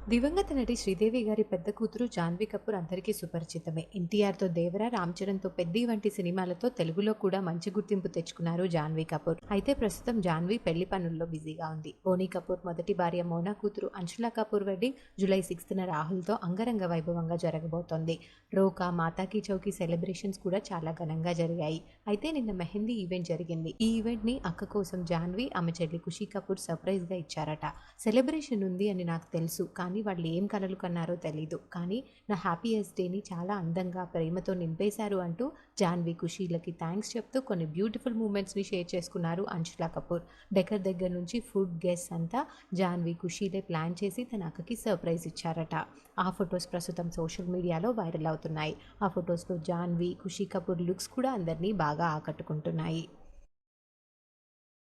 దివంగత నటి శ్రీదేవి గారి పెద్ద కూతురు జాన్వీ కపూర్ అందరికీ సుపరిచితమే. ఎన్టీఆర్‌తో 'దేవర', 'రామ్ చరణ్‌తో 'పెద్ది' వంటి సినిమాలతో తెలుగులో కూడా మంచి గుర్తింపు తెచ్చుకున్నారు జాన్వీ కపూర్. అయితే ప్రస్తుతం జాన్వీ పెళ్లి పనుల్లో బిజీగా ఉంది. బోనీ కపూర్ మొదటి భార్య మోనా కూతురు అంశులా కపూర్ వెడ్డింగ్ జూలై 6న రాహుల్‌తో అంగరంగ వైభవంగా జరగబోతోంది. రోకా, మాతాకి చౌకీ సెలబ్రేషన్స్ కూడా చాలా ఘనంగా జరిగాయి. అయితే నిన్న మెహందీ ఈవెంట్ జరిగింది. ఈ ఈవెంట్‌ని అక్క కోసం జాన్వీ, ఆమె చెల్లి ఖుషీ కపూర్ సర్ప్రైజ్‌గా ఇచ్చారట. సెలబ్రేషన్ ఉంది అని నాకు తెలుసు, కానీ వాళ్ళు ఏం కలలు కన్నారో తెలీదు. కానీ నా హ్యాపీయెస్ట్ డేని చాలా అందంగా, ప్రేమతో నింపేశారు అంటూ జాన్వీ, ఖుషీలకి థాంక్స్ చెప్తూ కొన్ని బ్యూటిఫుల్ మూమెంట్స్‌ని షేర్ చేసుకున్నారు అంశులా కపూర్. డెకర్ దగ్గర నుంచి ఫుడ్, గెస్ట్స్ అంతా జాన్వీ, ఖుషీలే ప్లాన్ చేసి తన అక్కకి సర్ప్రైజ్ ఇచ్చారట. ఆ ఫొటోస్ ప్రస్తుతం సోషల్ మీడియాలో వైరల్ అవుతున్నాయి. ఆ ఫొటోస్‌లో జాన్వీ, ఖుషీ కపూర్ లుక్స్ కూడా అందరినీ బాగా ఆకట్టుకుంటున్నాయి.